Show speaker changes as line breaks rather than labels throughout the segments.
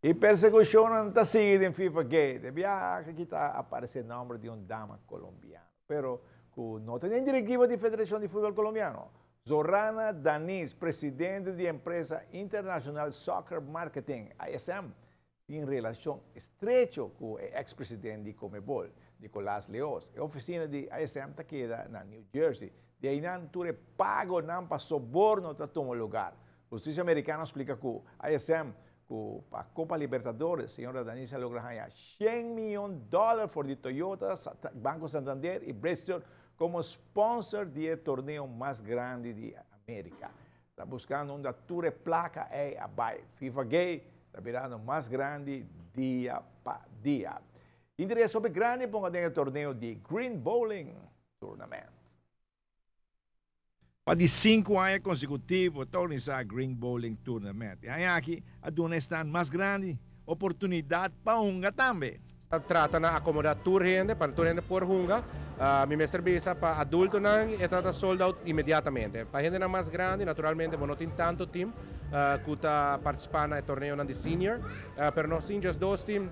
E persecução não está seguida em FIFA Gate. Aqui está aparecendo o nome de uma dama colombiana. Pero não tem nem diretiva da Federação de Futebol Colombiano. Zorana Danis, presidente da empresa International Soccer Marketing, ISM, tem relação estreita com o ex-presidente de Comebol, Nicolás Leos. A oficina de ISM está queda na New Jersey. De aí não ture pago não para soborno para tomar lugar. A justiça americana explica que o ISM para a Copa Libertadores, a senhora Danisa logra ganhar $100 milhões por de Toyota, Banco Santander e Bristol como sponsor do torneio mais grande de América. Está buscando uma ture placa abaixo. FIFA Gay está virando mais grande dia para dia. Interesse sobre grande para o torneio de Green Bowling Tournament. Para de 5 anos consecutivos, organizar Green Bowling Tournament. E aí aqui, a dona está mais grande, oportunidade para unga também.
Trata na acomodar turrende, para turrende por hunga, minha serviço para adulto não é trata sold out imediatamente. Para gente mais grande, naturalmente, não tem tanto time que está participando no torneio de senior, mas nós temos dois times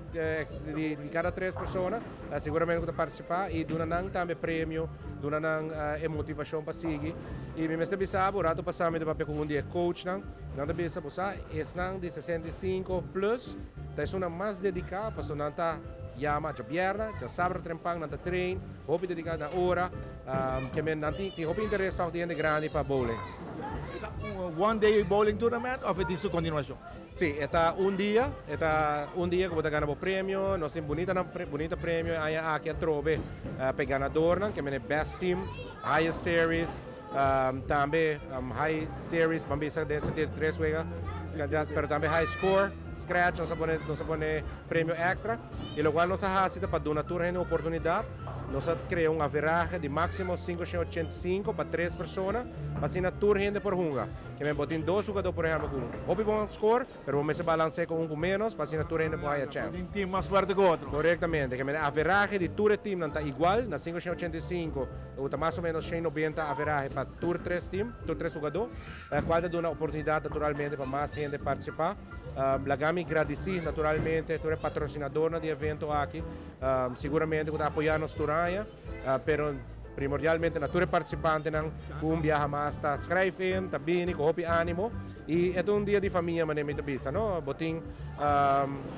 de cada 3 pessoas, seguramente que participar e dona não também prêmio, dona não motivação para seguir. E minha serviço rato passamos de papel com dia coach não também se passar, é de 65 plus, é uma mais dedicada para não tá Yama já bierna, já sábado trempang nanta train, hopi dedicado na hora, que men nanti tem hopi interesse para gente grande para bowling.
One day bowling tournament ou é isso continuação?
Sim, é um dia que você ganha o prêmio, nós temos bonita prêmio, aí aqui a trove para ganador, que é best team, highest series, também high series, também se desse ter 3 juega, pero também high score, scratch, nós põe prêmio extra, e lo qual nós fazemos para dar uma oportunidade, nós criamos uma veragem de máximo 585 para 3 pessoas, para ser tour gente por hunga, que me botem 2 jogadores por exemplo com hobby bom score, pero vamos se balancear com com menos, para ser tour gente por higher chance.
Um time mais forte que o outro.
Corretamente, que a veragem de tour team não está igual, na 585, ou mais ou menos 190 a veragem para tour 3 team, tour 3 jogadores, qual dá uma oportunidade naturalmente para mais gente participar. Lagami agradeci naturalmente, tu é patrocinador do evento aqui, seguramente que está apoiando nos Turanha, pero primordialmente na tua participante não com viaja mais está escrevendo, está bem, com hopi ânimo e é um dia de família mas nem me tabisa, não? Botin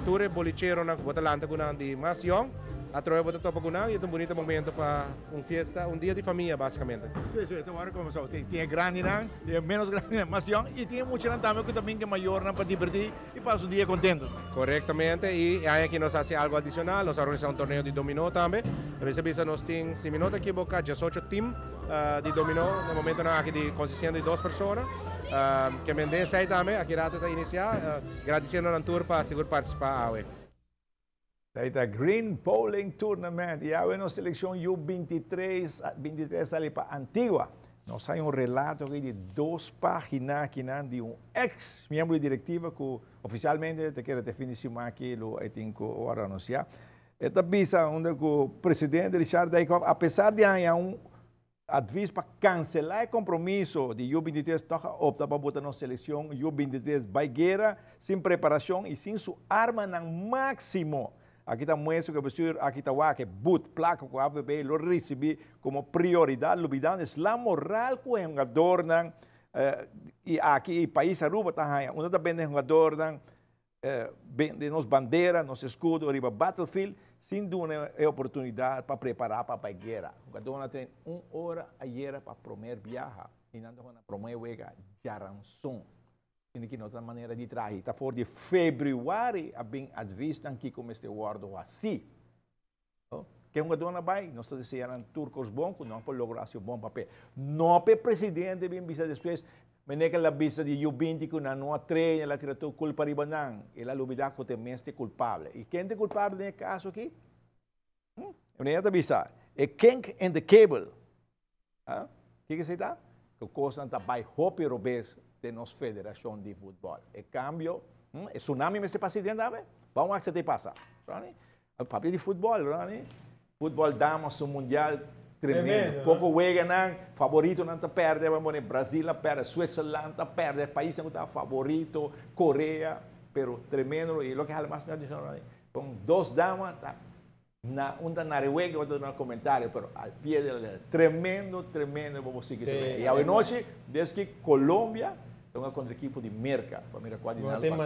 tua bolichero não bota lanta com de mais young, a troia bota topa com e é um bonito momento para festa, dia de família basicamente.
Sim, então agora começou, tem grande não, tem menos grande, mais young e tem muito não também que também que maior não para divertir e passa um dia contento.
Corretamente e aí aqui nós fazemos algo adicional, nós organizamos torneio de dominó também. A vezes nós temos, se me não equivocar, 18 times de dominó, no momento não aqui de consistência de 2 pessoas. Que me dê aí também, aqui rato está iniciar, agradecendo a tour para seguir participar hoje.
Daí está Green Bowling Tournament, e a nossa seleção U23 ali para Antigua. Nós temos um relato aqui de 2 páginas aqui de um ex-membro de diretiva que oficialmente te quero definir aqui, eu tenho que anunciar. Esta visa onde o presidente Richard Daycoff, apesar de haver aviso para cancelar o compromisso de U23, toca optar para botar na seleção U23 baigueira, sem preparação e sem sua arma no máximo. Aqui está muestro que o professor aqui está que boot placa com a AVB lo recebi como prioridade, lubidão, é a moral que o jogador e aqui o país Aruba está aí, onde está bem o jogador de nos bandeira, nos escudo, arriba battlefield, sem dar a oportunidade para preparar para a guerra. O jogador tem 1 hora a guerra para primeiro viajar e não tem primeiro viajar já ransom. Que não tem maneira de trazer. Está fora de fevereiro, a bem advista aqui como este guardo assim. Que uma dona vai, nós estamos dizendo turcos bons, não para lograr seu bom papel. Não para presidente bem vista depois, mas nem que a vista de U20 que não treina, ela tira toda culpa riba não. Ela lubida que tem este culpável. E quem é culpável nesse caso aqui? Eu nem está vista. É King and the Cable. O que você está? Que coisa está by hope robês de nossa federação de futebol. E cambio, é tsunami mas se passa dentro, vamos ver se te passa. O papel de futebol, futebol damas, o mundial tremendo. Pouco juega não, favorito não está perde, vamos ver Brasil perde, Suécia está perde, país não está favorito, Coreia, pero tremendo. Y lo que más me atención, con dos damas, una Noruega, otro en comentario, pero al pie de la tremendo, como sí que se ve. Y a noche, desde que Colombia, tengo contra el equipo de Merca, para mirar cuál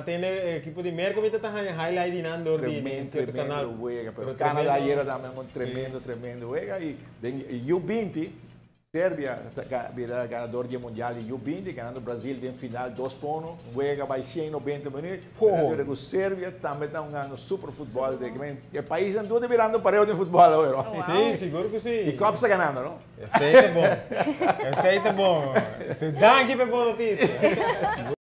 tiene equipo de Merca, ahorita están highlight dinando
tremendo canal. Pero Canadá ayer también un tremendo juega y U20 Sérvia virá ganador de mundial de U20, ganando o Brasil em final 2 pontos, juega baixinho em 90 minutos. O Sérvia também está jogando super futebol. O país anda tudo virando parede de futebol agora.
Sim, seguro que sim.
E Copa está ganhando, não?
Esse aí tá bom. Esse aí tá bom. Dá aqui para boa notícia.